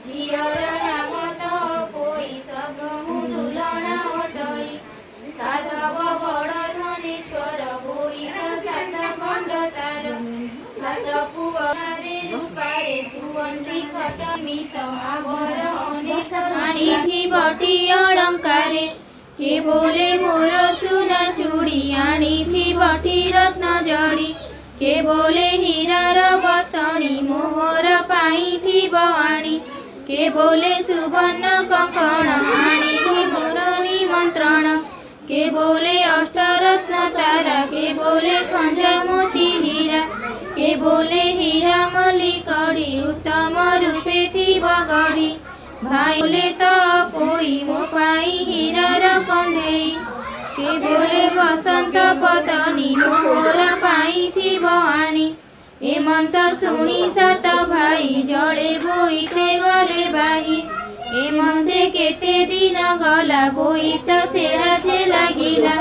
झियर नाम तो पोई सब दुलना अटई साधव बड़ धनेश्वर होई तो सात खंड तार सात पुअरे रूपारे सुवंती खटमित आवर अनेक आनिथि बटी अलंकारे के बोले मोर सुना चूड़ी आनिथि बटी रत्न जड़ी के बोले हीरार बसणी मोहर पाइथि बवाणी के बोले सुवर्ण कंकण आनिथि मोर निमंत्रण के बोले अष्टरत्न तारा के बोले खंज मोती हीरा के बोले हीरा मल्ली कड़ी उत्तम रूपे थी बगड़ी भाई बोले तो पोई मो पाई हीरार कंढेई के बोले बसंत पतनी मोहर पाई थी बवाणी एमंत शुणी सात भाई जड़े बोईते गले बाही एमंते केते दिन गला बोईत से राजे लागिला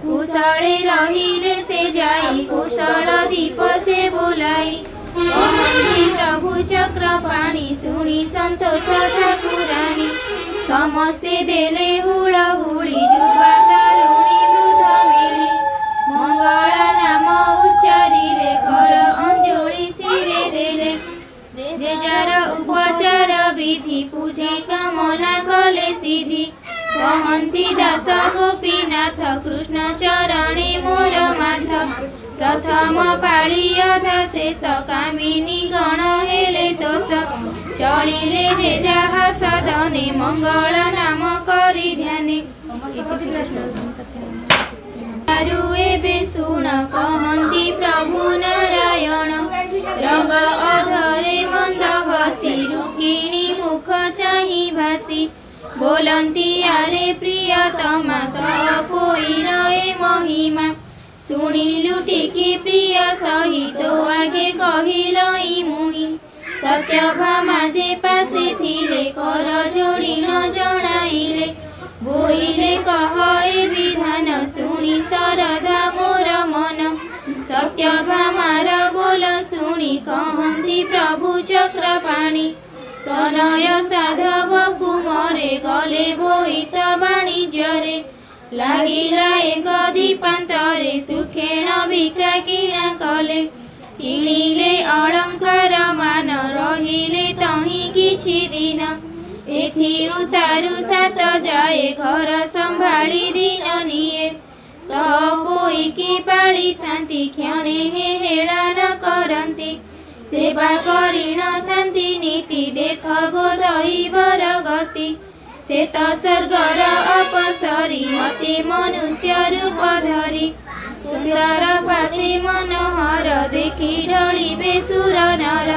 कुशले रहिले से जाई कुशल दीप से बोलाई कहन्ति प्रभु चक्रपाणी शुणी संतोष ठाकुराणी समस्ते देले हुड़हुड़ी जुबा कारुणी वृद्ध मिली मंगला नाम उच्चारिले कर अंजलि सिरे देले जे जार उपचार विधि पूजे कामना कले सिद्धि कहन्ति दास गोपीनाथ कृष्ण चरणे मोर माधव प्रथम पाळी अधा शेष कामिनी गण हेले तोष चलिले जे जाहा सदने मंगल नाम करी ध्याने एबे शुण कहन्ति प्रभु नारायण रंग अधरे मंद हसी रुक्मिणी मुख चाहि भासी बोलन्ति आरे प्रियतमा तो कोई रहे महिमा शुणिलु टिकी प्रिय सहित आगे कहिलई मुहि सत्यभामा जे पासे थिले कर जोड़ी न जणाइले बोइले कह ए विधान शुणी सरधा मोर मन सत्यभामार बोल शुणी कहन्ति प्रभु चक्रपाणी तनय साधव कुमरे गले बोईत वाणिज्यरे लागिला एक दीपान्तरे सुखेण भिक्षा किणा कले किणिले अलंकार मान रहिले तहि किछि दिन एथि उतारु सात जाए घर संभाळी दिन निये तो कोई की पाळी थांती क्षणे हेळा न करन्ति सेवा करी न थांती नीति देख गोदैवर गति से तो स्वर्गर अपसरी मते मनुष्य रूप धरी सुंदर पाटी मनोहर देखी ढलिबे सुर नर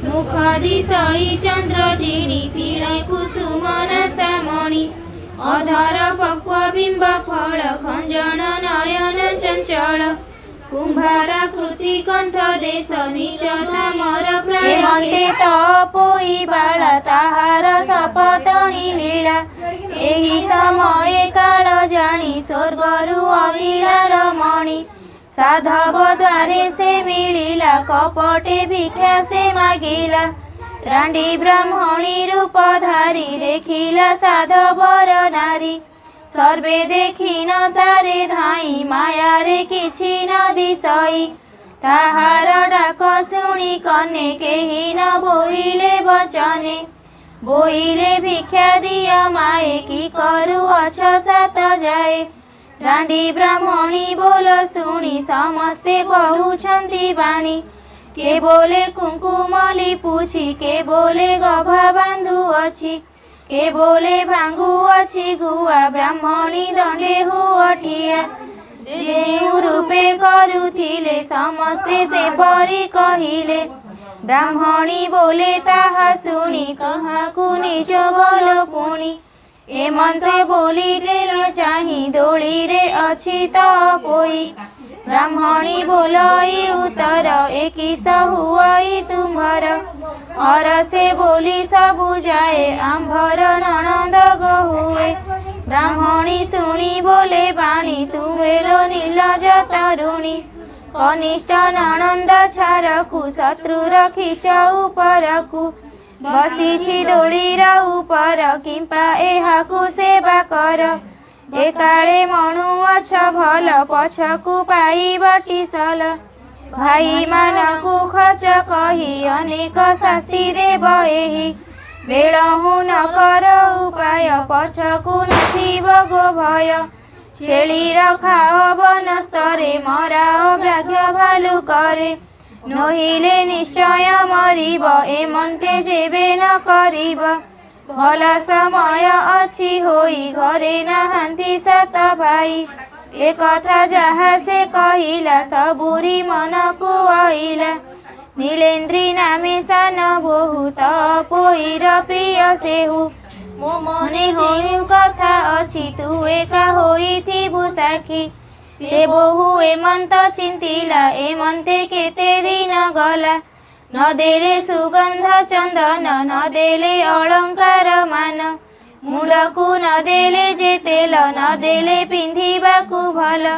मुख दिशई चंद्र जिणी तीणे कुसुम नासामणि अधर पक्व बिंब फल खंजन नयन चंचल कुंभारा कृति कंठ देश नीच धामर हेमंते तपोई बाला ताहार सपतणी लीला एही समय काल जानी स्वर्गरु असिला रमणी साधव द्वारे से मिलिला कपटे भिक्षा से मागिला रांडी ब्राह्मणी रूप धारी देखिला साधवर नारी सर्वे देखी न तारे धाई माया रे किछि न दिशई ताहार डाक शुणी कन्ने केही न बोइले बचने बोइले भिक्षा दिय माए की करू अछ सात जाए रांडी ब्राह्मणी बोल शुणी समस्ते कहउछन्ति बाणी के बोले कुंकुमली पूछी के बोले गभा बांधु अछि के बोले भांगु अछि गुआ ब्राह्मणी दंडे हुअठिया जेउ रूपे करुथिले समस्ते से परी कहिले ब्राह्मणी बोले ताहा शुणी कहाकु निज गल पुणी एमंते बोली देले चाहि दोली रे अछि त पोई ब्राह्मणी बोलई उत्तर एकिस हुआई तुम्हार और से बोली सबु जाए आंभर ननंद गहुए ब्राह्मणी शुणी बोले बाणी तुम्हेलो नीलज तरुणी कनिष्ठ ननंद छारकु शत्रु रखिच उपरकु ବସିଛି ଦୋଳିର ଉପର କିମ୍ପା ଏହାକୁ ସେବା କର। ଏକାଳେ ମଣୁଅଛ ଭଲ ପଛକୁ ପାଇବ ଟିସଲ। ଭାଇମାନଙ୍କୁ ଖଚ କହି ଅନେକ ଶାସ୍ତି ଦେବ ଏହି। ବେଳହୁଁ ନ କର ଉପାୟ ପଛକୁ ନଥିବ ଗୋ ଭୟ। ଛେଳିର ଖାଅ ବନସ୍ତରେ ମରାଅ ବ୍ରାଘ୍ୟ ଭାଲୁ କରେ। ନୋହିଲେ ନିଶ୍ଚୟ ମରିବ ଏମନ୍ତେ ଯେବେ ନ କରିବ। ଭଲ ସମୟ ଅଛି ହୋଇ ଘରେ ନାହାନ୍ତି ସାତ ଭାଇ। ଏ କଥା ଯାହା ସେ କହିଲା ସବୁରି ମନକୁ ଅଇଲା। ନୀଳେନ୍ଦ୍ରୀ ନାମେ ସାନ ବୋହୂ ତପୋଇର ପ୍ରିୟ ସେହୁ। ମୋ ମନେ ହେଉ କଥା ଅଛି ତୁ ଏକା ହୋଇଥିବୁ ସାକ୍ଷୀ। ସେ ବୋହୂ ଏମନ୍ତ ଚିନ୍ତିଲା ଏମନ୍ତେ କେତେ ଦିନ ଗଲା। ନ ଦେଲେ ସୁଗନ୍ଧ ଚନ୍ଦନ ନ ଦେଲେ ଅଳଙ୍କାର ମାନ। ମୁଣ୍ଡକୁ ନ ଦେଲେ ଯେ ତେଲ ନ ଦେଲେ ପିନ୍ଧିବାକୁ ଭଲ।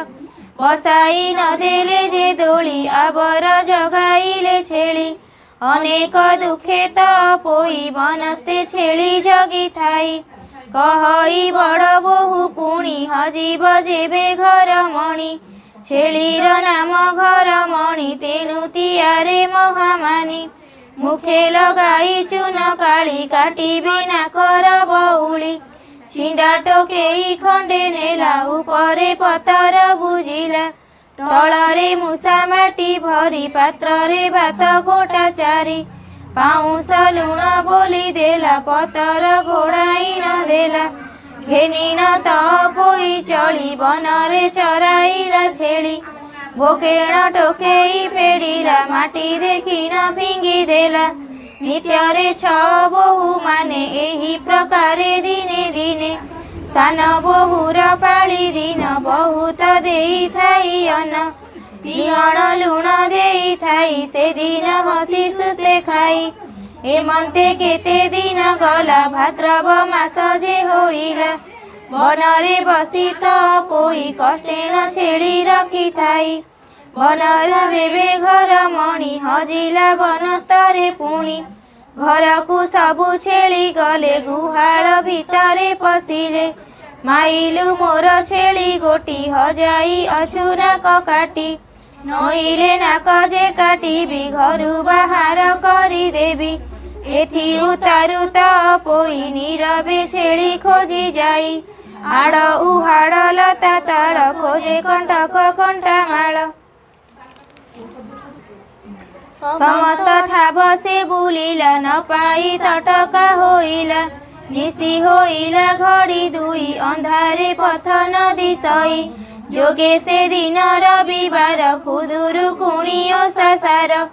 ବସାଇ ନ ଦେଲେ ଯେ ଦୋଳି ଆବର ଜଗାଇଲେ ଛେଳି। ଅନେକ ଦୁଃଖେ ତପୋଇ ବନସ୍ତେ ଛେଳି ଜଗିଥାଇ। କହଇ ବଡ଼ ବୋହୂ ପୁଣି ହଜିବ ଯେବେ ଘର ମଣି। ଛେଳିର ନାମ ଘର ମଣି ତେଣୁ ତିଆରେ ମହାମାନି। ମୁଖେ ଲଗାଇ ଚୂନ କାଳି କାଟିବି ନାକର ବଉଳି। ଛିଣ୍ଡା ଟୋକେଇ ଖଣ୍ଡେ ନେଲା ଉପରେ ପତର ବୁଜିଲା। ତଳରେ ମୂଷା ମାଟି ଭରି ପାତ୍ରରେ ଭାତ ଗୋଟା ଚାରି। ପାଉଁଶ ଲୁଣ ବୋଲି ଦେଲା ପତର ଘୋଡ଼ାଇ ନ ଦେଲା। ଘେନି ନ ତପୋଇ ଚଳି ବନରେ ଚରାଇଲା ଛେଳି। ଭୋକେଣ ଟୋକେଇ ଫେଡ଼ିଲା ମାଟି ଦେଖି ନ ଫିଙ୍ଗି ଦେଲା। ନିତ୍ୟରେ ଛଅ ବୋହୂ ମାନେ ଏହି ପ୍ରକାରେ ଦିନେ ଦିନେ। ସାନ ବୋହୂର ପାଳି ଦିନ ବହୁତ ଦେଇଥାଇ ଅନ୍ନ। ତିଅଣ ଲୁଣ ଦେଇଥାଇ ସେଦିନ ହସି ସୁସ୍ଥେ ଖାଇ। ଏମନ୍ତେ କେତେ ଦିନ ଗଲା ଭାଦ୍ରବ ମାସ ଯେ ହୋଇଲା। ବନରେ ବସି ତପୋଇ କଷ୍ଟେନ ଛେଳି ରଖିଥାଇ। ବନରେ ରେବେ ଘର ମଣି ହଜିଲା ବନସ୍ତରେ ପୁଣି। ଘରକୁ ସବୁ ଛେଳି ଗଲେ ଗୁହାଳ ଭିତରେ ପଶିଲେ। ମାଇଲୁ ମୋର ଛେଳି ଗୋଟି ହଜାଇ ଅଛୁ ନାକ କାଟି। ନୋହିଲେ ନାକ ଯେ କାଟିବି ଘରୁ ବାହାର କରିଦେବି। ଏଥି ଉତାରୁ ତପୋଇ ନୀରବେ ଛେଳି ଖୋଜି ଯାଇ। ଆଡ଼ ଉହାଡ଼ ଲତା ତାଳ ଖୋଜେ କଣ୍ଟକ କଣ୍ଟା ମାଳ। ସମସ୍ତ ଠାବ ସେ ବୁଲିଲା ନ ପାଇ ତଟକା ହୋଇଲା। ନିଶି ହୋଇଲା ଘଡ଼ି ଦୁଇ ଅନ୍ଧାରେ ପଥ ନଦୀ ସଇ। ଯୋଗେ ସେ ଦିନ ରବିବାର ଖୁଦୁରୁକୁଣି ଓଷା ସାର।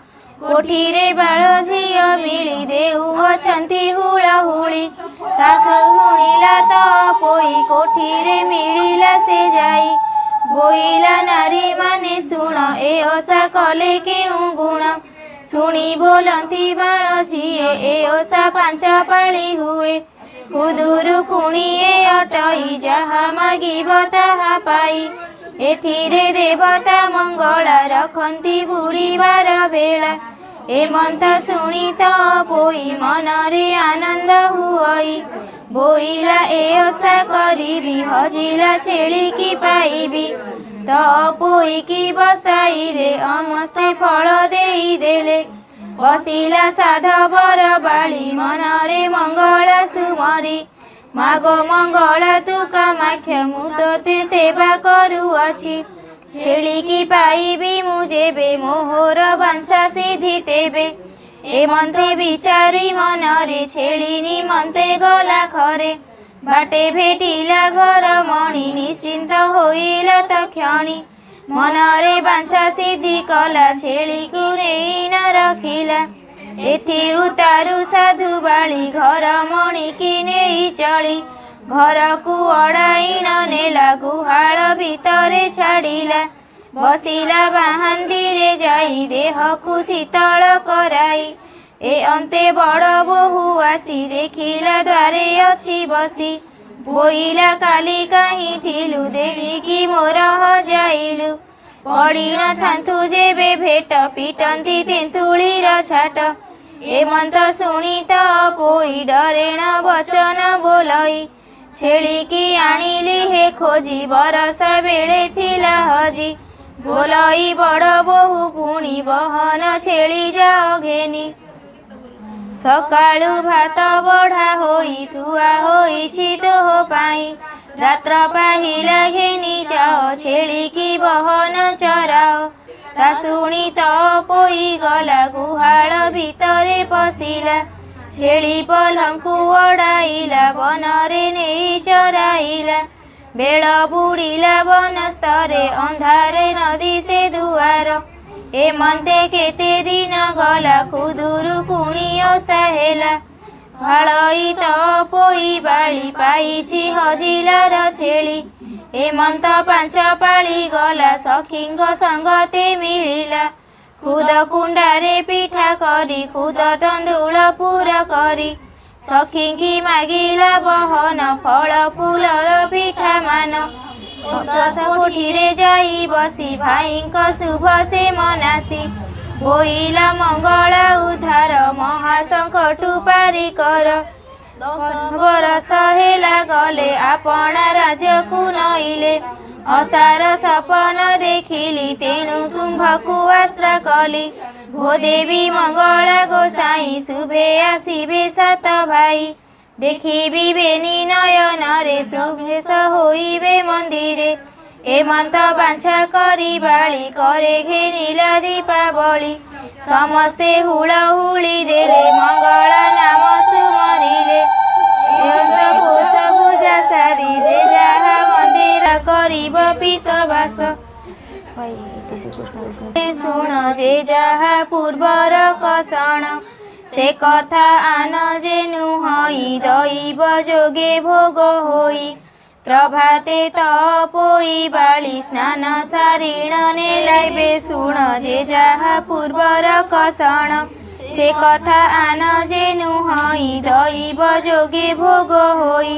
କୋଠିରେ ବାଳ ଝିଅ ମିଳି ଦେଉଅଛନ୍ତି ହୁଳହୁଳି। ତାହା ଶୁଣିଲା ତପୋଇ କୋଠିରେ ମିଳିଲା ସେ ଯାଇ। ବୋଇଲା ନାରୀ ମାନେ ଶୁଣ ଏ ଓଷା କଲେ କେଉଁ ଗୁଣ। ଶୁଣି ବୋଲନ୍ତି ବାଳ ଝିଏ ଏ ଓଷା ପାଞ୍ଚ ପାଳି ହୁଏ। ଖୁଦୁରୁକୁଣି ଏ ଅଟଇ ଯାହା ମାଗିବ ତାହା ପାଇ। ଏଥିରେ ଦେବତା ମଙ୍ଗଳା ରଖନ୍ତି ବୁଡ଼ିବାର ବେଳା। ଏମନ୍ତ ଶୁଣି ତପୋଇ ମନରେ ଆନନ୍ଦ ହୁଅଇ। ବୋଇଲା ଏ ଓଷା କରିବି ହଜିଲା ଛେଳି କି ପାଇବି। ତପୋଇକି ବସାଇଲେ ସମସ୍ତେ ଫଳ ଦେଇଦେଲେ। ବସିଲା ସାଧବର ବାଳି ମନରେ ମଙ୍ଗଳା ସୁମରି। ମାଗୋ ମଙ୍ଗଳା ତୁ କାମାକ୍ଷା ମୁଁ ତୋତେ ସେବା କରୁଅଛି। ଛେଳିକି ପାଇବି ମୁଁ ଯେବେ ମୋହର ବାଞ୍ଛା ସିଦ୍ଧି ତେବେ। ଏମନ୍ତେ ବିଚାରି ମନରେ ଛେଳି ନିମନ୍ତେ ଗଲା ଘରେ। ବାଟେ ଭେଟିଲା ଘର ମଣି ନିଶ୍ଚିନ୍ତ ହୋଇଲା ତକ୍ଷଣି। ମନରେ ବାଞ୍ଛା ସିଦ୍ଧି କଲା ଛେଳିକୁ ନେଇ ନ ରଖିଲା। ଏଥି ଉତାରୁ ସାଧୁ ବାଳି ଘର ମଣିକି ନେଇ ଚଳି। ଘରକୁ ଅଡ଼ାଇ ନ ନେଲା ଗୁହାଳ ଭିତରେ ଛାଡ଼ିଲା। ବସିଲା ବାହାନ୍ତିରେ ଯାଇ ଦେହକୁ ଶୀତଳ କରାଇ। ଏ ଅନ୍ତେ ବଡ଼ ବୋହୂ ଆସି ଦେଖିଲା ଦ୍ୱାରେ ଅଛି ବସି। ବୋଇଲା କାଲି କାହିଁ ଥିଲୁ ଦେଖିକି ମୋର ହଜାଇଲୁ। ପଡ଼ି ନ ଥାନ୍ତୁ ଯେବେ ଭେଟ ପିଟନ୍ତି ତେନ୍ତୁଳିର ଛାଟ। ए मन्त शुणी त पोई डरेण वचन बोलई छेली की आनिली हे खोजी बरसा बेले थिला हजी बोलई बड़ बोहू पुणी बहन छेली जाओ घेनी सकाळु भात बढा होई थुआ होईछि तोह पाई रात्र पाहिला घेनी जाओ छेली की बहन चराओ ता शुणी त पोई गला गुहाळ भितरे पशिला छेली पलंकु ओडाइला बनरे नेई चराइला बेळ बुडिला बनस्तरे अंधारे नदी से दुआर ए मन्ते केते दिन गला खुदुरु पुणी ओषा हेला भाळई त पोई बाळी पाइछि हजिलार छेली ए मन्त पांच पाळी गला सखींग संगते मिलिला खुद कुंडारे पिठा करी खुद तंडुळ पूरा करी सखींकी मागिला बहन फल फूलर पिठा मान श्वास कोठीरे जाई बसी भाईंक शुभ से मनासी बोइला मंगला उद्धार महासंकटु पारी कर बरस हेला गले आपणा राज्यकु नइले असार सपन देखिली तेणु तुम्भकु आश्रा कली भो देवी मंगला गोसाई शुभे आसिबे सात भाई देखिबी बेनी नयन रे शुभेश होइबे मंदिरे ए मन्त बांछा करी बाळी करे घेनिला दीपावली समस्ते हुळहुळी देले मंगला नाम सुमरिले पूजा सारी जे जाहा मंदिर करिब पीतवास शुण जे जाहा पूर्वर कषण से कथा आन जे नुहई दैव जोगे भोग होई प्रभाते त पोई बाळी स्नान सारिण नेलाइबे शुण जे जाहा पूर्वर कषण से कथा आन जे नुहई दैव जोगे भोग होई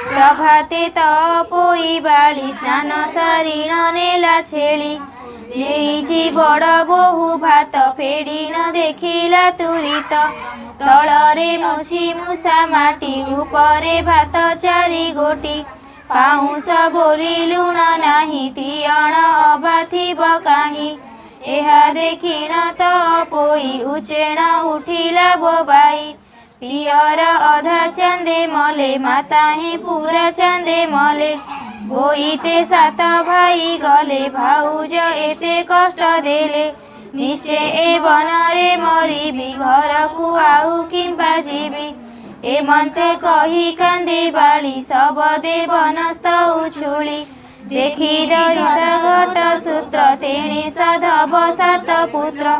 प्रभाते त पोई बाळी स्नान सारिण नेला छेली देइछि बड़ बोहू भात फेड़ी न देखिला तुरित तलरे मुछी मुसा माटी उपरे भात चारि गोटी पाउंस बोली लुण नाही तियण अभा थिब काहीं एहा देखिन त पोई उचेण उठिला बोबाई पियर अधा चांदे मले माता ही पूरा चांदे मले बोईते सात भाई गले भाउज एते कष्ट देले निश्चय ए बनरे मरिबी घरकु आउ किंबा जीबी ए मन्ते कही कांदे बाळी सबदे बनस्त उछुली देखि दयुता घट सूत्र तेणे साधव सात पुत्र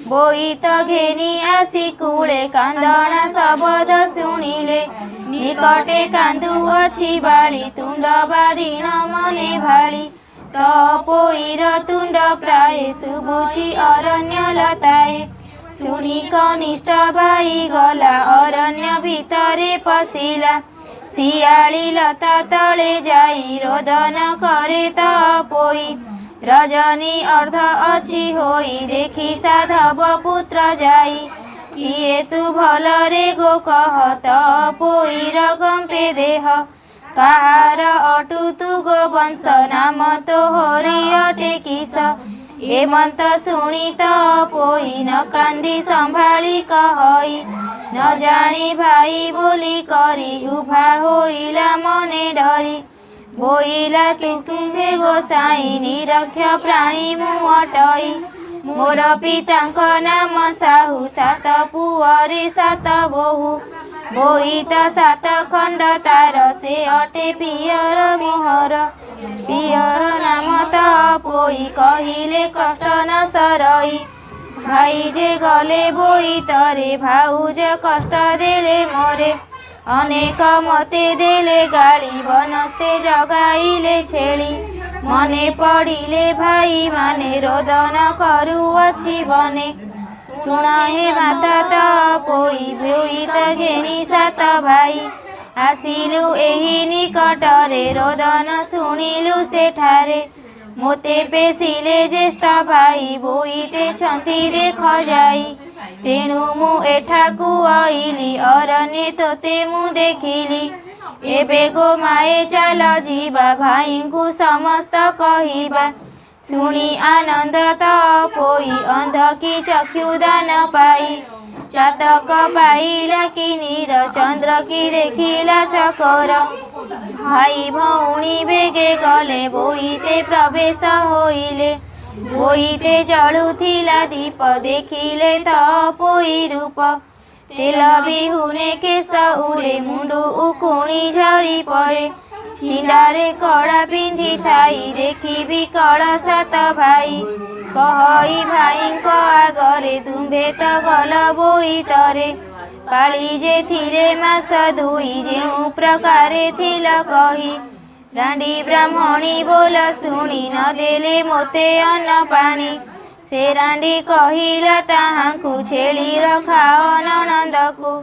बोईत घेनी आसी कूळे कांदणा शब्द शुणिले निकटे कांदुअछि बाळी तुंड बारिण मने भाळी त पोईर तुंड प्राय शुभुछि अरण्य लताए शुणी कनिष्ठ भाई गला अरण्य भितरे पशिला शियाळी लता तले जाई रोदन करे त पोई रजनी अर्ध अछि होई देखि साधव पुत्र जाई किए तू भलरे गो कह त पोईर कंपे देह काहार अटु तू गो वंश नाम तोहरी अटे किस ए मन्त शुणी त पोई न कांदी संभाळी कहई न जानी भाई बोली करी उभा होइला मने डरी बोइला तू तुम्हे गोसाई निरक्ष प्राणी मुअटई मोर पितांक नाम साहू सात पुअरे सात बोहू बोईत सात खंड तार से अटे पियर मोहर पियर नाम त पोई कहिले कष्ट न सरई भाई जे गले बोईतरे भाउज कष्ट देले मोरे अनेक मते देले गाली बनस्ते जगाइले छेली मने पड़िले भाई माने रोदन करुअछि बने शुण हे माता त पोई बोईत घेनी सात भाई आसिलु एही निकटरे रोदन शुणिलु सेठारे मोते पेशिले ज्येष्ठ भाई बोईते छंती देख जाई तेणु मु एठाकु आइली अरण्ये तोते मु देखिली एबे गो माए चाल जीवा भाईंकु समस्त कहिबा शुणी आनंद तपोई अंध की चक्षुदान पाई चातक पाइला कि नीर चंद्र की देखिला चकर भाई भौणी बेगे गले बोईते प्रवेश होइले बोईते जलुथिला दीप देखिले तपोई रूप तेल बिहुने केश उड़े मुंडू उकुणी झड़ी पड़े छिंडारे कड़ा पिंधि थाई देखी भी कलशत भाई कही भाई आगरे तुम्भे तो गल बोई तरे पाली जे थिले मास दुई जेउ प्रकारे थिल कही रांडी ब्राह्मणी बोल शुणी न देले मोते अन्न पानी से रांडी कहिला ताहांकु छेली रखाओ ननंदकु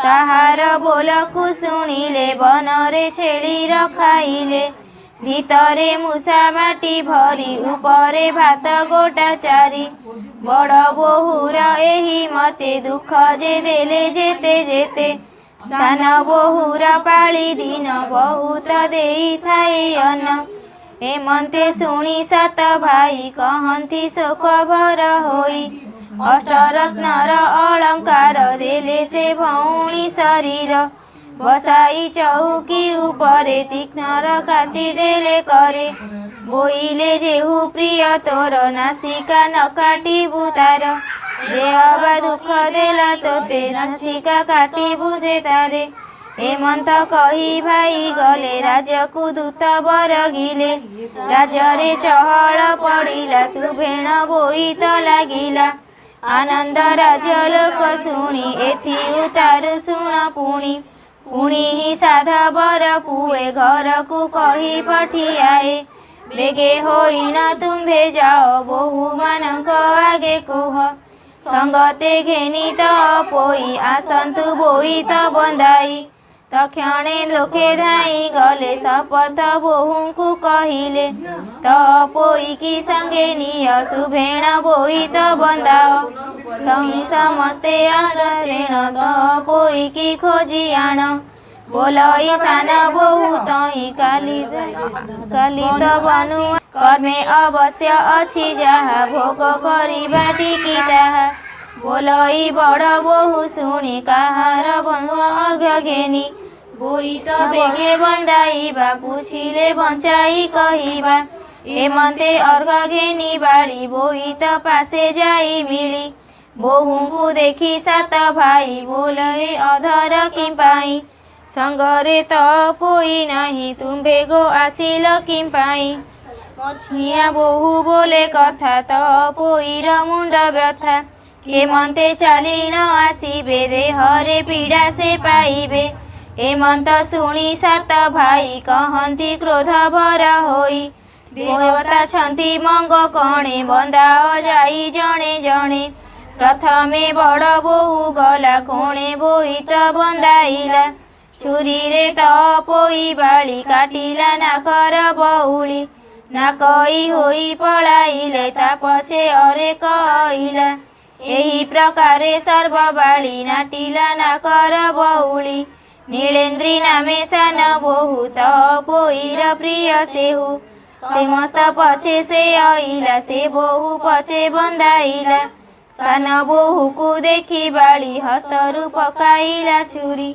ताहार बोलकु शुणिले बनरे छेली रखाइले भितरे मूषा माटी भरी उपरे भात गोटा चारी बड़ बोहुर एही मते दुख जे देले जेते जेते सान बोहुर पाली दिन बहुत देई थाई अन्न एमंते शुणी सात भाई कहंती शोक भर होई अष्टरत्नर अलंकार देले से भौणी शरीर बसाई चौकी उपरे तीक्ष्णर काटी देले करे बोइले जेहु प्रिय तोर नासिका न काटिबु तार जे अबा दुख देला तोते नासिका काटिबु जे तारे एमंत कही भाई गले राजकु दूत बरगिले राजरे चहल पड़िला सुभेण बोईत लागिला आनंद राजलोक शुणी एथि उतारु शुण पुणी पुणी ही साधा बर पुए घर को कही पठियाए बेगे होइना तुम्भे जाओ बहु मानक आगे कुह संगते घेनी तपोई आसंतु बोईत बंदाई तक्षणे लोके धाई गले शपथ बोहूंकु कहिले तपोई की संगे निय सुभेण बोईत बंदाओ समस्ते आश्रेण तपोई की खोजी आण बोलई सान बहु तई कालित बनु कर्मे अवश्य अछि जहा भोग करिबा टिकी ताहा बोलई बड़ बहु शुणी काहार अर्घ घेनी बोईत बेगे बंदाइबा पूछिले बंचाई कहिबा एमंते अर्घ घेनी बाड़ी बोईत पासे जाई मिली बोहूंकु देखी सात भाई बोलई अधर किंपाई संगरे तपोई नाही तुम्भे गो आसिल किंपाई मझिया बोहू बोले कथा तपोईर मुंड व्यथा एमंते चाली न आसिबे देहरे पीड़ा से पाइबे एमंत शुणी सात भाई कहंती क्रोध भर होई देवता छंती मंग कणे बंदाओ जाई जणे जणे प्रथमे बड़ बोहू गला कोणे बोईत बंदाइला छुरी रे तपोई बाली काटिला नाकर बउली नाकई होई पळाइले ता पछे अरे कहिला एही प्रकारे सर्व बाली नाटिला नाकर बउली नीलेन्द्री नामे सान बोहू तपोईर प्रिय सेहू से मस्त पछे से आइला से बोहू पछे बंदाइला सान बोहू को देखी बाली हस्तरु पकाइला छुरी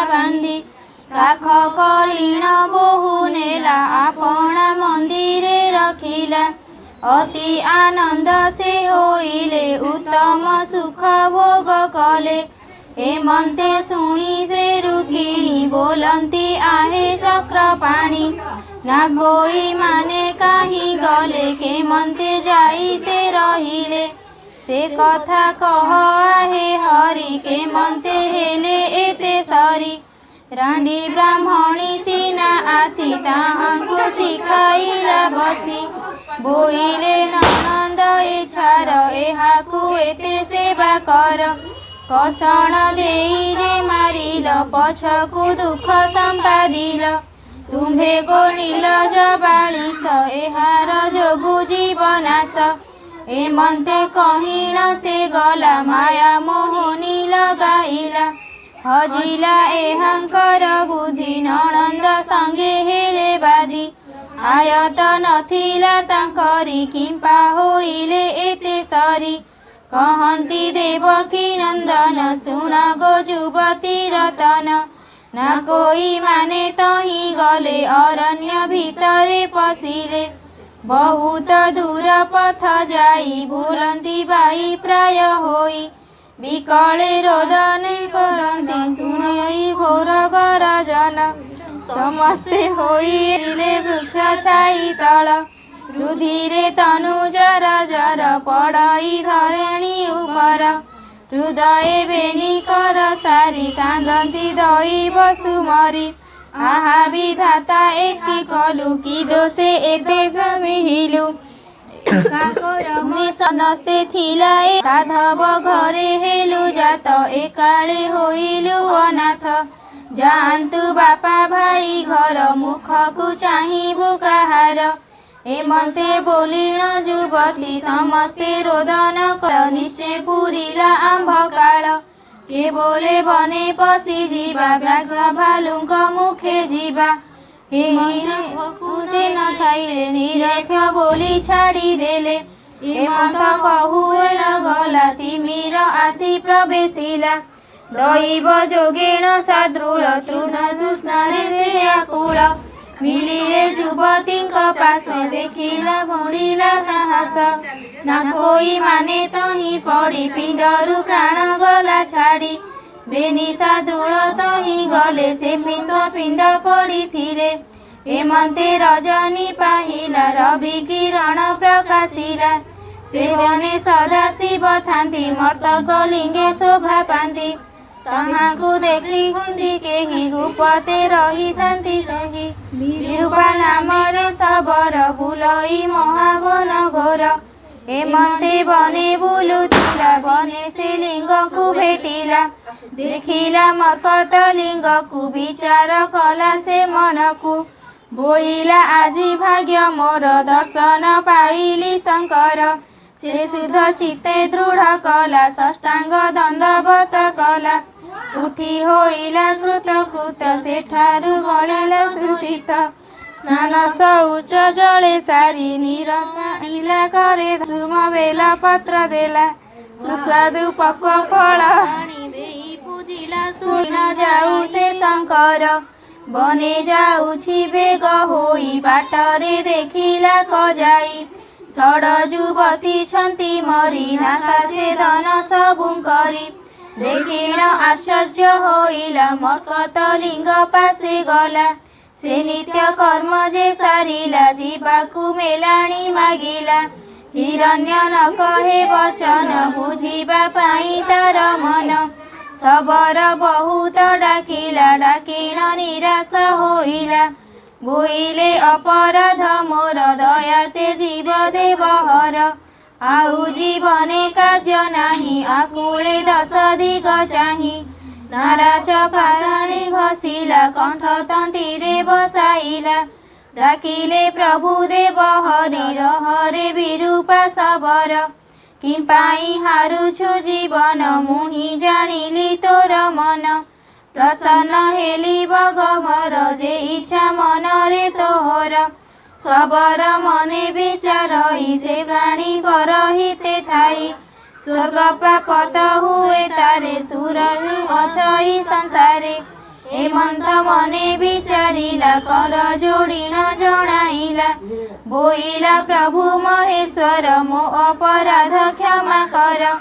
ବାନ୍ଧି କାଖ କରିଣ ବୋହୁ ନେଲା ଆପଣା ମନ୍ଦିରେ ରଖିଲା। ଅତି ଆନନ୍ଦ ସେ ହୋଇଲେ ଉତ୍ତମ ସୁଖ ଭୋଗ କଲେ। ଏମନ୍ତେ ଶୁଣି ସେ ରୁକ୍ମିଣୀ ବୋଲନ୍ତି ଆହେ ଚକ୍ରପାଣି। ନାଗୋଇ ମାନେ କାହିଁ ଗଲେ କେମନ୍ତେ ଯାଇ ସେ ରହିଲେ। ସେ କଥା କହ ଆହେ ହରି କେମନ୍ତେ ହେଲେ ଏତେ ସରି। ରାଣ୍ଡି ବ୍ରାହ୍ମଣୀ ସିନା ଆସି ତାହାଙ୍କୁ ଶିଖାଇଲା ବସି। ବୋଇଲେ ନଣନ୍ଦ ଏ ଛାର ଏହାକୁ ଏତେ ସେବା କର। କଷଣ ଦେଇ ଯେ ମାରିଲ ପଛକୁ ଦୁଃଖ ସମ୍ପାଦିଲ। ତୁମ୍ଭେ ଗୋ ନିର୍ଲଜ ବାଳିଶ ଏହାର ଯୋଗୁ ଜୀବନାଶ। ଏମନ୍ତେ କହିଣ ସେ ଗଲା ମାୟା ମୋହନୀ ଲଗାଇଲା। ହଜିଲା ଏହାଙ୍କର ବୁଦ୍ଧି ନଣନ୍ଦ ସଙ୍ଗେ ହେଲେ ବାଦି। ଆୟତ ନଥିଲା ତାଙ୍କରି କିମ୍ପା ହୋଇଲେ ଏତେ ସରି। କହନ୍ତି ଦେବକୀ ନନ୍ଦନ ଶୁଣ ଗୋ ଯୁବତୀ ରତନ। ନାଗୋଇ ମାନେ ତହିଁ ଗଲେ ଅରଣ୍ୟ ଭିତରେ ପଶିଲେ। ବହୁତ ଦୂର ପଥ ଯାଇ ବୁଲନ୍ତି ବାଇ ପ୍ରାୟ ହୋଇ। ବିକଳେ ରୋଦନ କରନ୍ତି ଶୁଣି ଘୋର ଗରଜନ। ସମସ୍ତେ ହୋଇଲେ ବୃକ୍ଷ ଛାଇ ତଳ। ରୁଧିରେ ତନୁ ଜର ଜର ପଡ଼ଇ ଧରଣୀ ଉପର। ହୃଦୟ ବେନି କର ସାରି କାନ୍ଦନ୍ତି ଦୈବ ସୁମରି। ଆହା ବିଧାତା ଏକି କଲୁ କି ଦୋଷେ ଏତେ ସମିହିଲୁ। ସମସ୍ତେ ଥିଲା ଏ ସାଧବ ଘରେ ହେଲୁ ଜାତ। ଏକାଳେ ହୋଇଲୁ ଅନାଥ। ଯାଆନ୍ତୁ ବାପା ଭାଇ ଘର ମୁଖକୁ ଚାହିଁବୁ କାହାର। ଏମନ୍ତେ ବୋଲିଣ ଯୁବତୀ ସମସ୍ତେ ରୋଦନ କର। ନିଶ୍ଚେ ପୁରିଲା ଆମ୍ଭ କାଳ। କେ ବୋଲେ ବନେ ପଶି ଯିବା ବ୍ୟାଘ୍ର ଭାଲୁଙ୍କ ମୁଖେ ଯିବା। କେହି ଯେ ନ ଖାଇଲେ ନିରକ୍ଷ ବୋଲି ଛାଡ଼ିଦେଲେ। ଏମନ୍ତ କହୁଏଲ ଗଲା ତିମିର ଆସି ପ୍ରବେଶିଲା। ଦୈବ ଯୋଗେଣ ସାଦୃଳ ତୃଣ ତୃଷ୍ଣାରେ ସେ ଆକୁଳ। ମିଳିଲେ ଯୁବତୀଙ୍କ ପାଶ ଦେଖିଲା ଭୁଣିଲା ସାହସ। ନାଗୋଇ ମାନେ ତହିଁ ପଡ଼ି ପିଣ୍ଡରୁ ପ୍ରାଣ ଗଲା ଛାଡ଼ି। ବେନି ସାଦୃଳ ତହିଁ ଗଲେ ସେ ପିଣ୍ଡ ପଡ଼ିଥିଲେ। ଏମନ୍ତେ ରଜନୀ ପାହିଲା ରବି କିରଣ ପ୍ରକାଶିଲା। ସେ ଜନେ ସଦାଶିବ ଥାନ୍ତି ମର୍ତ୍ତକ ଲିଙ୍ଗେ ଶୋଭା ପାନ୍ତି। ତାହାଙ୍କୁ ଦେଖିନ୍ତି କେହି ଗୁପତେ ରହିଥାନ୍ତି ସେହି। ବିରୂପା ନାମରେ ଶବର ବୁଲଇ ମହାଘନ ଘୋର। ଏମନ୍ତେ ବନେ ବୁଲୁଥିଲା ବନେ ସେ ଲିଙ୍ଗକୁ ଭେଟିଲା। ଦେଖିଲା ମର୍କତ ଲିଙ୍ଗକୁ ବିଚାର କଲା ସେ ମନକୁ। ବୋଇଲା ଆଜି ଭାଗ୍ୟ ମୋର ଦର୍ଶନ ପାଇଲି ଶଙ୍କର। ସେ ଶୁଦ୍ଧ ଚିତ୍ତେ ଦୃଢ଼ କଲା ଷଷ୍ଟାଙ୍ଗ ଦଣ୍ଡବତ କଲା। ଉଠି ହୋଇଲା କୃତ କୃତ ସେଠାରୁ ଗଳିଲା ତୁରିତ। ସ୍ନାନ ଶୌଚ ଜଳେ ସାରି ନିରଖିଲା କରେ ସୁମ ବେଲ ପତ୍ର ଦେଲା। ସୁସ୍ୱାଦୁ ପକ୍ୱ ଫଳ ଦେଇ ପୂଜିଲା ଶୁଣି ଯାଉ ସେ ଶଙ୍କର। ବନେ ଯାଉଛି ବେଗ ହୋଇ ବାଟରେ ଦେଖିଲା କଯାଇ। ଷଡ଼ ଯୁବତୀ ଛନ୍ତି ମରି ନାଶା ଛେଦନ ସବୁ କରି। ଦେଖିଣ ଆଶ୍ଚର୍ଯ୍ୟ ହୋଇଲା ମର୍କତ ଲିଙ୍ଗ ପାଶେ ଗଲା। ସେ ନିତ୍ୟ କର୍ମ ଯେ ସାରିଲା ଯିବାକୁ ମେଲାଣି ମାଗିଲା। ହିରଣ୍ୟ ନ କହେ ବଚନ ବୁଝିବା ପାଇଁ ତାର ମନ। ଶବର ବହୁତ ଡାକିଲା ଡାକିଣ ନିରାଶ ହୋଇଲା। ବୋଇଲେ ଅପରାଧ ମୋର ଦୟା ତେ ଜୀବ ଦେବ ହର। ଆଉ ଜୀବନେ କାର୍ଯ୍ୟ ନାହିଁ ଆକୁଳେ ଦଶ ଦିଗ ଚାହିଁ ନାରାଜ ପାରାଣୀ ଘଷିଲା କଣ୍ଠ ତଣ୍ଟିରେ ବସାଇଲା ଡାକିଲେ ପ୍ରଭୁ ଦେବ ହରିର ହରେ ବିରୂପା ଶବର କିମ୍ପାଇଁ ହାରୁଛୁ ଜୀବନ ମୁଁ ହିଁ ଜାଣିଲି ତୋର ମନ ପ୍ରସନ୍ନ ହେଲି ଭଗବର ଯେ ଇଚ୍ଛା ମନରେ ତୋହର ଶବର ମନେ ବିଚାରଇ ସେ ପ୍ରାଣୀ ପର ହିତେ ଥାଇ ସ୍ୱର୍ଗ ପ୍ରାପ୍ତ ହୁଏ ତାରେ ସୁର ଅଛଇ ସଂସାରେ ଏ ମନ୍ଥ ମନେ ବିଚାରିଲା କର ଯୋଡ଼ି ନ ଜଣାଇଲା ବୋଇଲା ପ୍ରଭୁ ମହେଶ୍ୱର ମୋ ଅପରାଧ କ୍ଷମା କର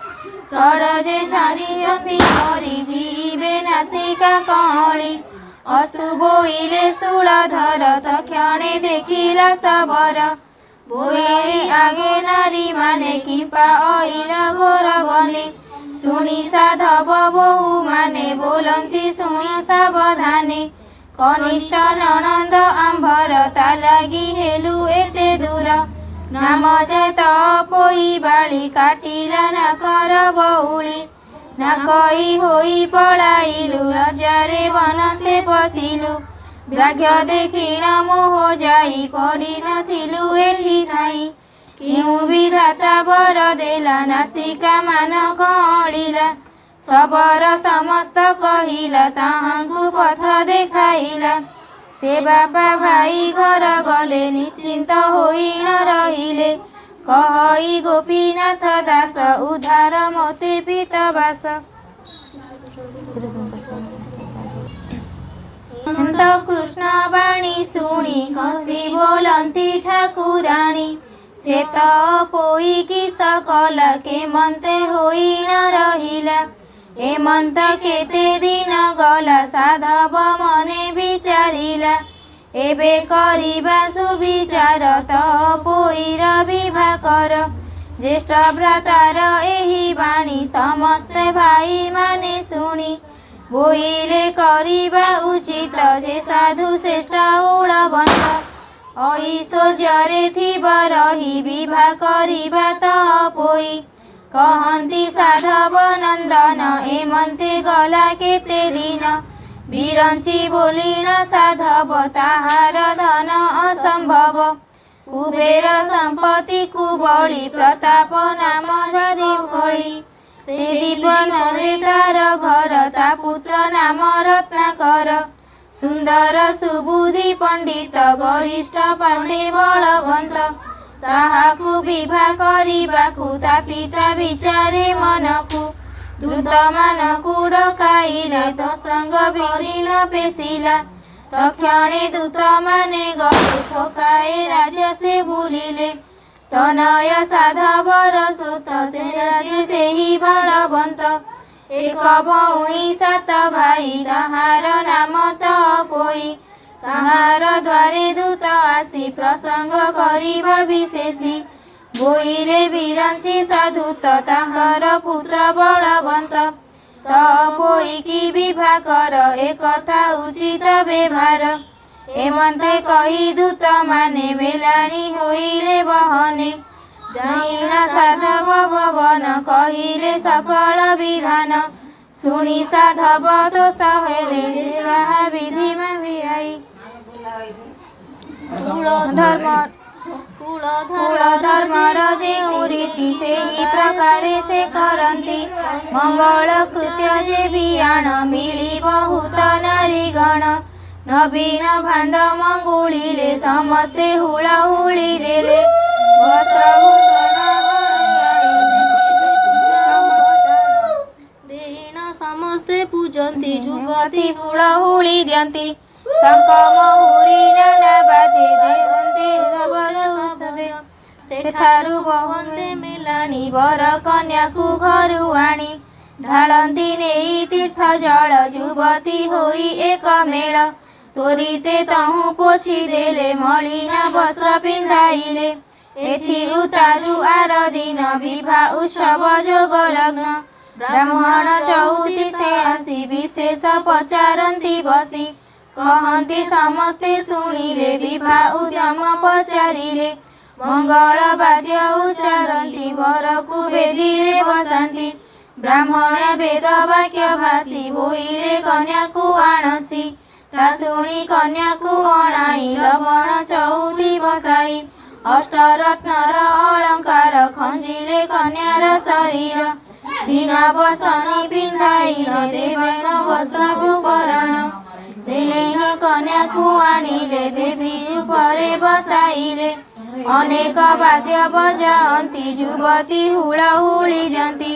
ଷଡ଼ଯେ ଛାନିଛନ୍ତି କରି ଯିବେ ନାସିକା କଅଁଳି ଅସ୍ତୁ ବୋଇଲେ ଶୂଳଧର ତକ୍ଷଣେ ଦେଖିଲା ଶବର ବୋଇଲେ ଆଗେ ନାରୀ ମାନେ କିମ୍ପା ଅଇଲ ଘୋର ବନେ ଶୁଣି ସାଧବ ବୋହୂ ମାନେ ବୋଲନ୍ତି ଶୁଣ ସାବଧାନେ କନିଷ୍ଠ ନଣନ୍ଦ ଆମ୍ଭର ତା ଲାଗି ହେଲୁ ଏତେ ଦୂର ନାମ ଯେତ ପୋଇ ବାଳି କାଟିଲା ନାକର ବଉଳି ନାକଇ ହୋଇ ପଳାଇଲୁ ରଜାରେ ବନସେ ପଶିଲୁ ବ୍ରାଘ୍ୟ ଦେଖିଣ ମୋହ ଯାଇ ପଡ଼ିନଥିଲୁ ଏଠି ଥାଇ କେଉଁ ବିଧାତା ବର ଦେଲା ନାସିକା ମାନ କଅଁଳିଲା ଶବର ସମସ୍ତ କହିଲା ତାହାଙ୍କୁ ପଥ ଦେଖାଇଲା ସେ ବାପା ଭାଇ ଘର ଗଲେ ନିଶ୍ଚିନ୍ତ ହୋଇ ନ ରହିଲେ କହଇ ଗୋପୀନାଥ ଦାସ ଉଦ୍ଧାର ମୋତେ ପିତବାସ ତ କୃଷ୍ଣ ବାଣୀ ଶୁଣି କସି ବୋଲନ୍ତି ଠାକୁରାଣୀ ସେ ତ ପୋଇକି ସକଲ କେମନ୍ତେ ହୋଇ ନ ରହିଲା ଏ ମନ୍ତ କେତେ ଦିନ ଗଲା ସାଧବ ମନେ ବିଚାରିଲା ଏବେ କରିବା ସୁବିଚାର ତ ପୋଇର ବିଭାକର ଜ୍ୟେଷ୍ଠ ଭ୍ରାତାର ଏହି ବାଣୀ ସମସ୍ତେ ଭାଇ ମାନେ ଶୁଣି ବୋଇଲେ କରିବା ଉଚିତ ଯେ ସାଧୁ ଶ୍ରେଷ୍ଠ ଉଳବନ୍ତ ଐଶ୍ୱର୍ଯ୍ୟରେ ଥିବ ରହି ବିଭା କରିବା ତ ପୋଇ କହନ୍ତି ସାଧବ ନନ୍ଦନ ଏମନ୍ତେ ଗଲା କେତେ ଦିନ ବିରଞ୍ଚି ବୋଲିଣ ସାଧବ ତାହାର ଧନ ଅସମ୍ଭବ କୁବେର ସମ୍ପତ୍ତିକୁ ବଳି ପ୍ରତାପ ନାମ ଭାରି ଭଳି ସେ ଜୀବନରେ ତାର ଘର ତା ପୁତ୍ର ନାମ ରତ୍ନାକର ସୁନ୍ଦର ସୁବୁଦ୍ଧି ପଣ୍ଡିତ ବରିଷ୍ଠ ପାଶେ ବଳବନ୍ତ ତାହାକୁ ବିଭା କରିବାକୁ ତା ପିତା ବିଚାରେ ମନକୁ ଦୂତମାନଙ୍କୁ ଡକାଇଲେ ତ ସଙ୍ଗ ବିହୀନ ପେଶିଲା ତକ୍ଷଣେ ଦୂତମାନେ ଗଲେ ଥୋକାଏ ରାଜ ସେ ବୁଲିଲେ ତନୟ ସାଧବର ସୁତ ସେ ରାଜେ ସେହି ବଳବନ୍ତ ଏକ ଭଉଣୀ ସାତ ଭାଇ ତାହାର ନାମ ତ ପୋଇ ତାହାର ଦ୍ୱାରେ ଦୂତ ଆସି ପ୍ରସଙ୍ଗ କରିବା ବିଶେଷୀ ବୋଇଲେ ବିରଞ୍ଚି ସାଧୁତ ତାହାର ପୁତ୍ର ବଳବନ୍ତ ତ ପୋଇକି ବିଭା କର ଏକଥା ଉଚିତ ବ୍ୟବହାର ଏମନ୍ତେ କହି ଦୂତ ମାନେ ମେଲାଣି ହୋଇଲେ ବହନେ ଜାଣିଣ ସାଧବ ଭବନ କହିଲେ ସକଳ ବିଧାନ ଶୁଣି ସାଧବ ଦୋଷ ହେଲେ ଯାହା ବିଧି ମାଭିଆଇ କୁଳ ଧର୍ମର ଯେଉଁ ରୀତି ସେହି ପ୍ରକାରେ ସେ କରନ୍ତି ମଙ୍ଗଳ କୃତ୍ୟ ଯେ ବିଆଣ ମିଳି ବହୁତ ନାରୀଗଣ ନବୀନ ଭାଣ୍ଡ ମଙ୍ଗୁଳିଲେ ସମସ୍ତେ ହୁଳହୁଳି ଦେଲେ ଦେହିଣ ସମସ୍ତେ ପୂଜନ୍ତି ଯୁବତୀ ହୁଳହୁଳି ଦିଅନ୍ତି ଶଙ୍ଖ ମହୁରୀ ନାନା ବାଦେ ଦେହନ୍ତି ଉଦ୍ଭବ ଔଷଧେ ସେଠାରୁ ବହନ୍ତେ ମେଲାଣି ବର କନ୍ୟାକୁ ଘରୁ ଆଣି ଢାଳନ୍ତି ନେଇ ତୀର୍ଥ ଜଳ ଯୁବତୀ ହୋଇ ଏକ ମେଳ ତୋରିତେ ତହୁଁ ପୋଛି ଦେଲେ ମଳିନ ବସ୍ତ୍ର ପିନ୍ଧାଇଲେ ଏଥି ଉତାରୁ ଆର ଦିନ ବିଭା ଉତ୍ସବ ଯୋଗ ଲଗ୍ନ ବ୍ରାହ୍ମଣ ଚଉତିଶେ ଆସି ବିଶେଷ ପଚାରନ୍ତି ବସି କହନ୍ତି ସମସ୍ତେ ଶୁଣିଲେ ବିଭା ଉଦ୍ୟମ ପଚାରିଲେ मंगल वाद्य उच्चारन्ति वरकु वेदीरे बसान्ति ब्राह्मण वेद वाक्य भाषी बोईरे कन्याकु आणसी ता शुणी कन्याकु अणाई लवण चौथी बसाई अष्टरत्नर अलंकार खंजिले कन्यार शरीर झिना बसनी पिंधाइले देवेन वस्त्र भूषण देले ही कन्याकु आनिले देवी उपरे बसाइले अनेक वाद्य बजान्ति युवती हुलाहुली दियन्ति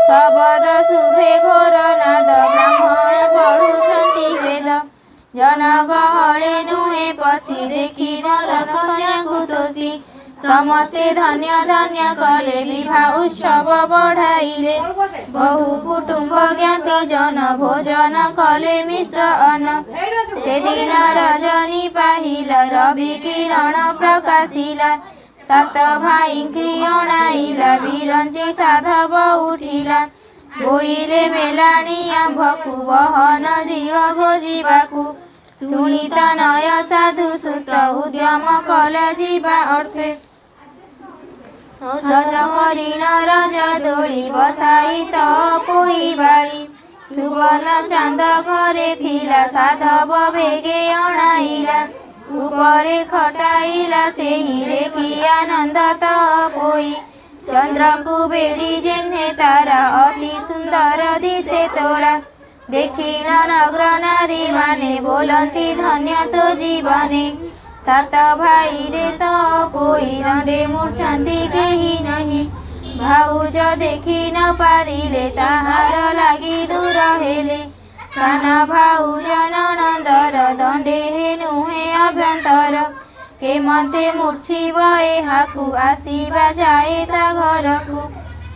शबद शुभे घोर नाद ब्राह्मण पढुछन्ति वेद जनगहळे नुहे पसी देखि नन्दन कन्याकु तोषी समस्ते धन्य धन्य कले विवाह उत्सव बढ़ाइले बहु कुटुंब ज्ञाति जन भोजन कले मिश्र अन्न से दिन रजनी पाहिला रवि किरण प्रकाशिला सात भाई की अणाइला विरंची साधव उठिला बोईले मेलाणी आंभकु बहन जीव गो जीवाकु सुनिता नय साधु सुत उद्यम कले जीवा अर्थे सज करी नरज दोली बसाई त पोई बाली सुवर्ण चांद घरे थिला साधव बेगे अणाइला उपरे खटाइला सेही देखी आनंद त पोई चंद्र को बेड़ी जेन्हे तारा अति सुंदर दिसे तोड़ा देखी नगर नारी माने बोलती धन्य तो जीवने सात भाई रे तो पोई दंडे मूर्छन्ति केही नहीं भाउज देखी न पारिले ताहार लागी दूर हेले साना भाउज ननंदर दंडे हे नुहे अभ्यंतर के मते मूर्छिब एहाकु आसीबा जाए ता घरकु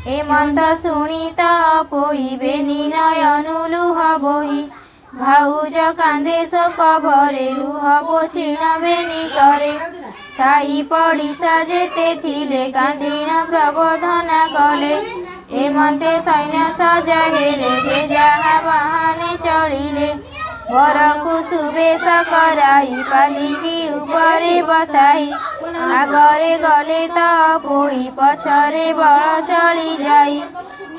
ए मंत शुणी त पोइबे नयनु लुह बोही भाउज कांदे शोक भरे लुह पोछि बेनी करे साई पड़िशा जेते थिले कांदिन प्रबोधना कले ए मते सैन्य सजा हेले जे जहा बहाने चलिले वरकु सुबेश कराई पालिकी उपरे बसाई आगरे गले त पोई पछरे बल चली जाई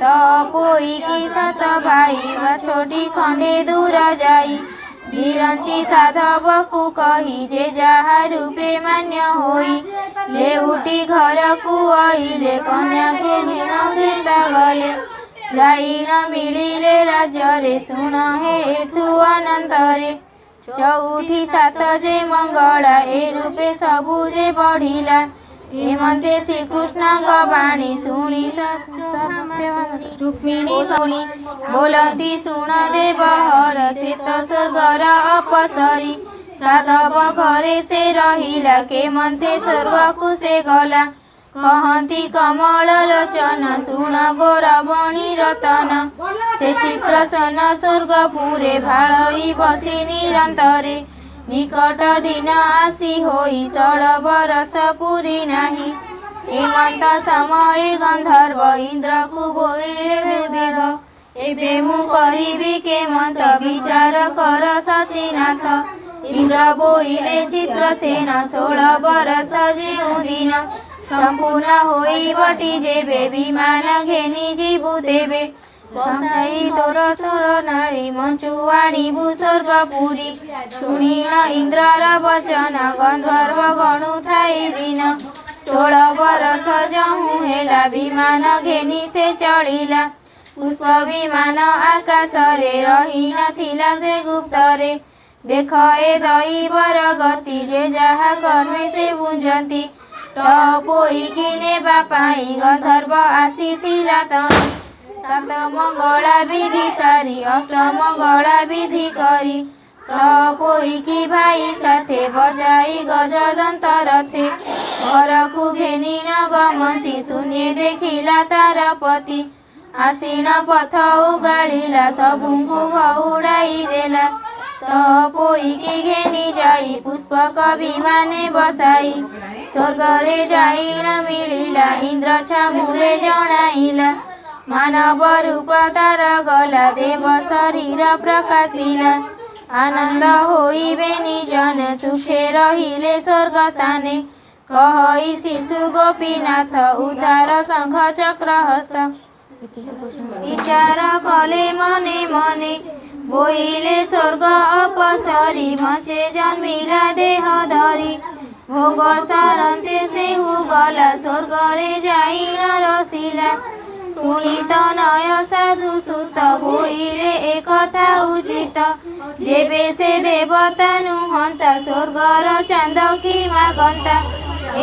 त पोई की सत भाई बा छोटी खंडे दूर जाई विरंची साधव को कही जे जहा रूपे मान्य होई लेउटी घर को आइले कन्या को घिन सीता गले जाई न मिलिले राज्य शुण हे एथु अनंतरे चौठी सात जे मंगला ए रूपे सबु जे बढ़िला हेमंते श्रीकृष्ण का बाणी शुणी रुक्मिणी शुणी बोलती शुण देव हर से तो स्वर्गर अपसरी साधव घरे से रहिला के मंते स्वर्ग को से गला कहती कमल लोचन शुण गौरवणी रतन से चित्र सन स्वर्ग पुरे भाई बसी निरंतरे निकट दिन आसी होई 16 बरस पुरी नाही हेमंत समय गंधर्व इंद्र को बोइले एबे मु करिबी के मंत विचार कर सचिनाथ इंद्र बोइले चित्र सेन 16 बरस जेउ दिन संपूर्ण होई बटी जेबे विमान घेनी जीवु देबे बसाई तोर तोर नारी मंचु आनिबु स्वर्गपुरी शुणिन इंद्रर वचन गंधर्व गणु थाई दिन 16 बरस जहु हेला विमान घेनी से चलिला पुष्प विमान आकाशरे रही नथिला से गुप्तरे देख ए दैवर गति जे जहा कर्मे से बुंजती तो पोई किने बापाई गंधर्व आसीथिला तनी सात मंगला विधि सारी अष्ट मंगला विधि करी तो पोई की भाई साथे बजाई गजदंत रथे घर को घेनी न गमती शून्य देखिला तार पति आसीन पथ उगाड़िला सबुଙ୍କୁ घउड़ाई देला तो पोई की घेनी जाई पुष्पक विमाने बसाई स्वर्गरे जाई न मिलिला इंद्र छामुरे जणाइला मानव रूप तार गला देव शरीर प्रकाशिला आनंद होइबे निजन सुखे रहिले स्वर्ग स्थाने कहई शिशु गोपीनाथ उद्धार शंख चक्र हस्त विचार कले मने मने बोइले स्वर्ग अपसरी मचे जन्मिला देह धरी भोग सारंते सेहु गला स्वर्ग रे जाई न रसिला शुणी तनय साधु सुत बोइले एकथा उचित जेबे से देवता नुहंता स्वर्गर चांद कि मागंता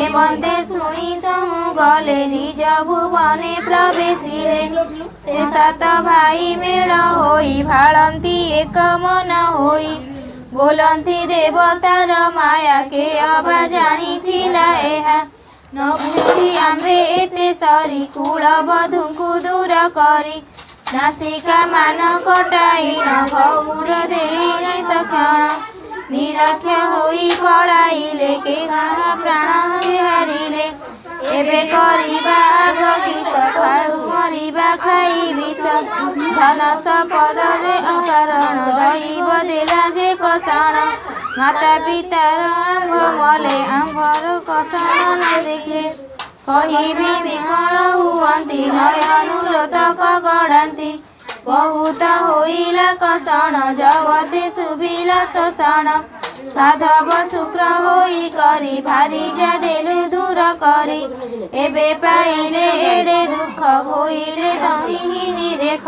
एमंते शुणी तहु गले निज भुवने प्रवेशिले से सात भाई मेल होई भाळंती एक मन होई बोलंती देवतार माया के अबा जानिथिला एहा न बुझी आम्भे एते सरी कुल बधुଙ୍କୁ दूर करी नासिका मान कटाई न घौर देई तक्षण निरक्ष होई पळाइले के गाह प्राण हारिले एबे करिबा आग किस खाऊ मरिबा खाई विष धन संपद जे अकारण दैव देला जे कषण माता पितार आंभ मले आंभर कषण न देखले कहिबे विमल हुअंती नयनु लोतक गढ़ांती बहुत होइला कषण जगते शुभिला शोषण साधव शुक्र होई करी भारी जा देलु दूर करी एबे पाइले एडे दुख होइले तहि निरेख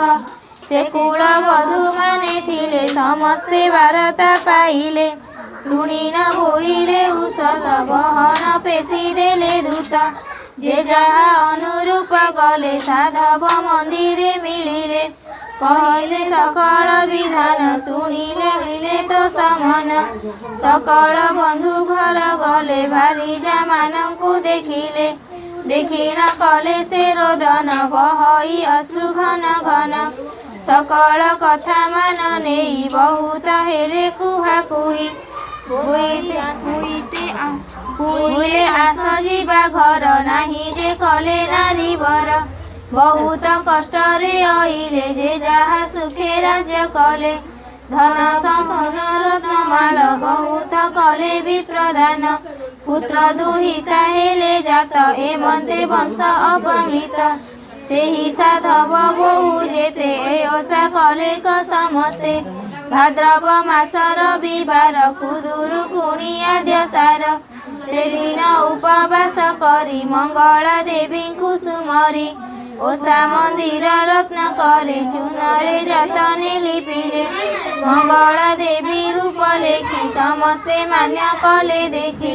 से कुल बधू माने थिले समस्ते वार्ता पाइले शुणी न होइले उसल बहन पेशी देले दूत जे जहा अनुरूप गले साधव मंदिरे मिलिले कहले सकल विधान शुणिले हइले तो समान सकल बंधु घर गले भारी जामानंकु देखिले देखि न कले से रोदन बहई अश्रु घन घन सकल कथा मान नेई बहुत हेले कुहा कुही हुइले आस जीवा घर नाही जे कले नारी वर बहुत कष्ट रे आइले जे जहा सुखे राज्य कले धन संपन्न रत्नमाल बहुत कले भी प्रदान पुत्र दुहिता हेले जात एमंते वंश अपमृत सेहि साधव बहु जेते ए ओषा कले कसमते भाद्रव मासर बिबार कुदुरु कुणी आद्य सार से दिन उपवास करी मंगला देवी कुसुमरी ओषा मंदिर रत्न करे चूनरे जतने लिपिले मंगला देवी रूप लेखि समस्ते मान्य कले देखि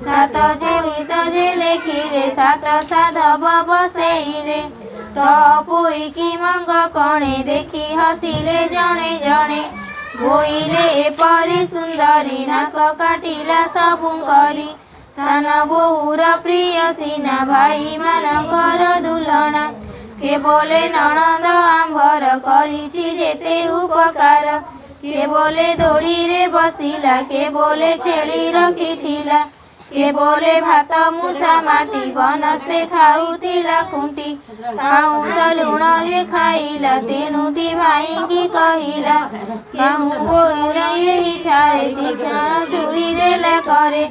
सात जे मृत जे लेखिले सात साधव बसेइले तपोई मंग कणे देखि हसिले जणे जणे बोइले एपरि सुंदरी नाक काटिला सबुंकरी सान बहुर प्रिय सीना भाई मानकर दुलना के बोले नणंद आंभर करिछि जेते उपकार के बोले दोली रे बसिला के बोले छेली रखिथिला के बोले भात मुसा माटी बनस्ते खाउथिला खुंटी पाउस लुण जे खाइला तेनुटी भाई की कहिला काहू बोइला एही ठारे तीक्ष्ण छुरी देला करे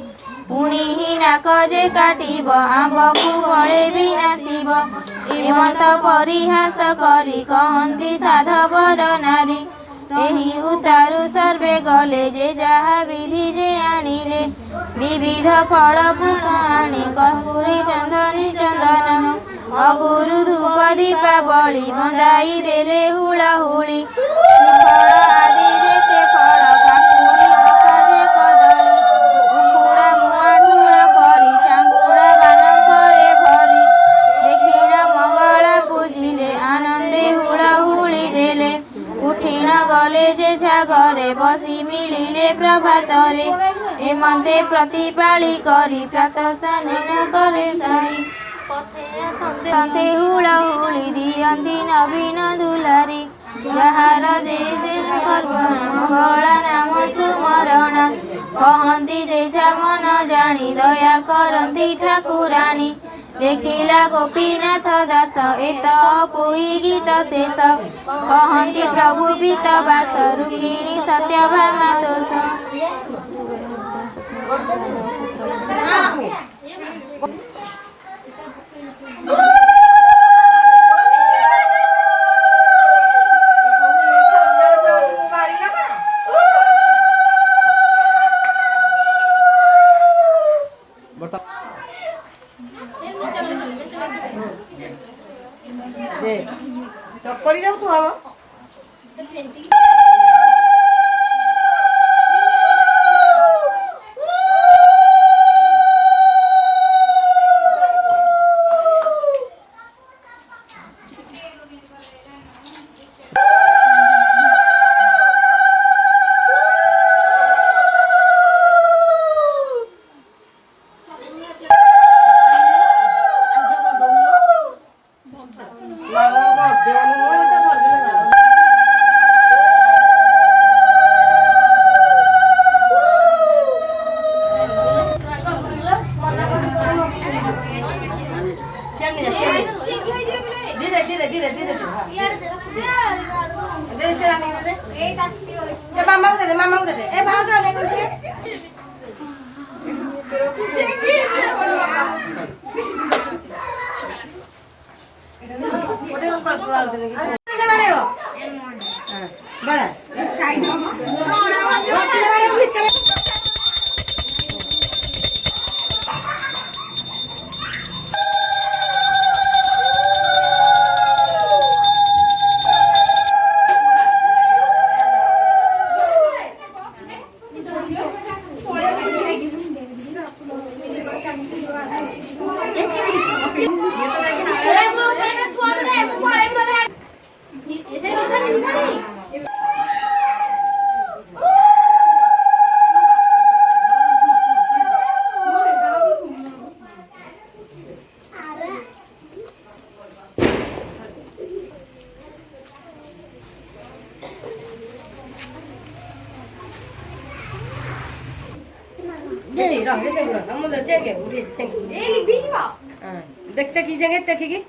पुणी ही नाक जे काटिब आंबकु बळे भी नासिब एमत परिहास करी कहंती साधवर नारी एही उतारु सर्वे गले जे जाहा विधि जे आनिले विविध फल पुष्प आनी कपूरी चंदनी चंदन अगुरु धूप दीपावली बंदाई देले हुळाहुळी श्रीफल आदि जेते फल काकुड़ी मका जे कदली उखुड़ा मुआ ठुळ करी चांगुड़ा मानंकरे भरी देखिना मंगला पूजिले आनंदे हुळाहुळी देले उठिन गले जे झागरे बसी मिलिले प्रभातरे एमंते प्रतिपाली करी प्रातस्नान करे सरी तंते हुळाहुळी दियंती नवीन दुलारी ଯାହାର ଯେ ସର୍ବ ମଙ୍ଗଳା ନାମ ସୁମରଣ କହନ୍ତି ଯେଝା ମନ ଜାଣି ଦୟା କରନ୍ତି ଠାକୁରାଣୀ ଦେଖିଲା ଗୋପୀନାଥ ଦାସ ଏତ ପୋଇ ଗୀତ ଶେଷ କହନ୍ତି ପ୍ରଭୁ ପିତ ବାସ ରୁକ୍ମିଣୀ ସତ୍ୟଭାମା ତୋଷ। ଚକଡ଼ି ଯାଉ ତୁ ହବ मामा दे ए भाग देखते की जगह देखी